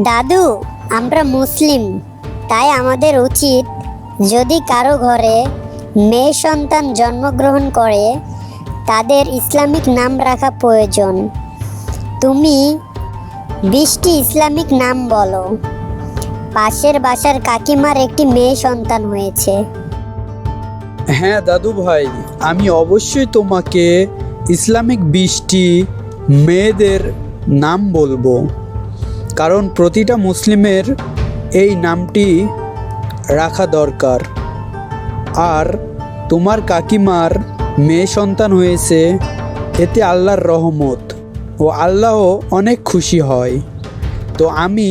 দাদু, আমরা মুসলিম, তাই আমাদের উচিত যদি কারো ঘরে মেয়ে সন্তান জন্মগ্রহণ করে তাদের ইসলামিক নাম রাখা প্রয়োজন। তুমি 20টি ইসলামিক নাম বলো। পাশের বাসার কাকিমার একটি মেয়ে সন্তান হয়েছে। হ্যাঁ দাদু ভাই, আমি অবশ্যই তোমাকে ইসলামিক 20টি মেয়েদের নাম বলবো, কারণ প্রতিটা মুসলিমের এই নামটি রাখা দরকার। আর তোমার কাকিমার মেয়ে সন্তান হয়েছে, এতে আল্লাহর রহমত ও আল্লাহ অনেক খুশি হয়। তো আমি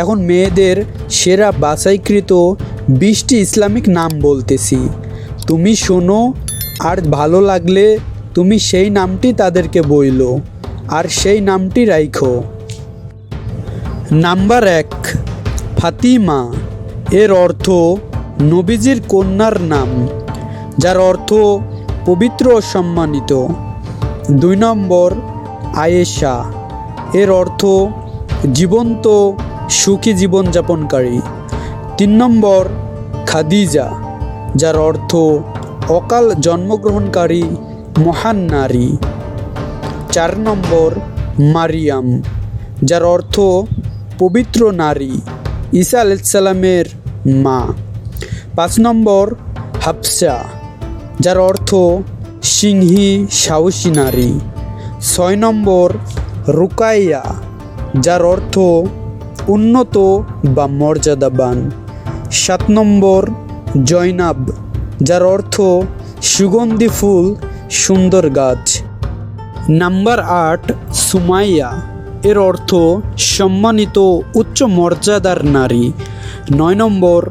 এখন মেয়েদের সেরা বাছাইকৃত 20টি ইসলামিক নাম বলতেছি, তুমি শোনো, আর ভালো লাগলে তুমি সেই নামটি তাদেরকে বইলো আর সেই নামটি রাখো। নাম্বার 1, ফাতিমা। এর অর্থ নবীজির কন্যার নাম, যার অর্থ পবিত্র ও সম্মানিত। 2 নম্বর, আয়েশা। এর অর্থ জীবন্ত সুখী জীবনযাপনকারী। 3 নম্বর, খাদিজা, যার অর্থ অকাল জন্মগ্রহণকারী মহান নারী। 4 নম্বর, মারিয়াম, যার অর্থ পবিত্র নারী, ঈসা আলাইহিসসালামের মা। 5 নম্বর, হাফসা, যার অর্থ সিংহী সাহসী নারী। 6 নম্বর, রুকাইয়া, যার অর্থ উন্নত বা মর্যাদাবান। 7 নম্বর, জয়নাব, যার অর্থ সুগন্ধি ফুল, সুন্দর গাছ। নাম্বার 8, সুমাইয়া। এর অর্থ সম্মানিত উচ্চ মর্যাদার নারী। 9 নম্বর,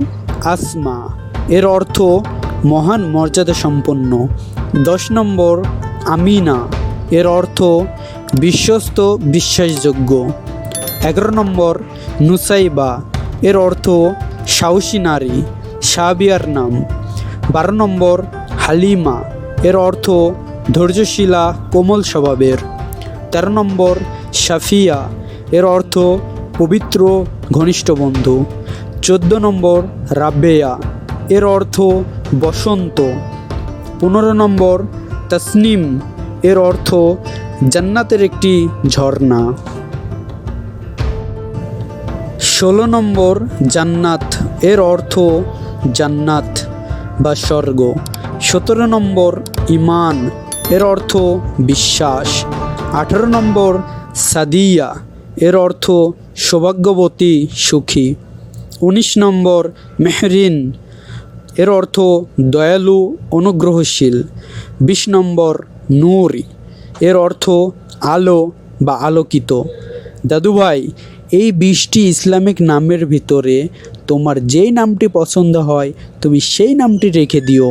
আসমা। এর অর্থ মহান মর্যাদা সম্পন্ন। 10 নম্বর, আমিনা। এর অর্থ বিশ্বস্ত বিশ্বাসযোগ্য। 11 নম্বর, নুসাইবা। এর অর্থ সাহসী নারী, সাহাবিয়ার নাম। 12 নম্বর, হালিমা। এর অর্থ ধৈর্যশীলা, কোমল স্বভাবের। 13 নম্বর, সাফিয়া। এর অর্থ পবিত্র ঘনিষ্ঠ বন্ধু। 14 নম্বর, রাবেয়া। এর অর্থ বসন্ত। 15 নম্বর, তাসনিম। এর অর্থ জান্নাতের একটি ঝর্ণা। 16 নম্বর, জান্নাত। এর অর্থ জান্নাত বা স্বর্গ। 17 নম্বর, ইমান। এর অর্থ বিশ্বাস। 18 নম্বর, সাদিয়া। এর অর্থ সৌভাগ্যবতী, সুখী। 19 নম্বর, মেহরিন। এর অর্থ দয়ালু, অনুগ্রহশীল। 20 নম্বর, নূরি। এর অর্থ আলো বা আলোকিত। দাদু ভাই, এই 20টি ইসলামিক নামের ভিতরে তোমার যেই নামটি পছন্দ হয় তুমি সেই নামটি রেখে দিও।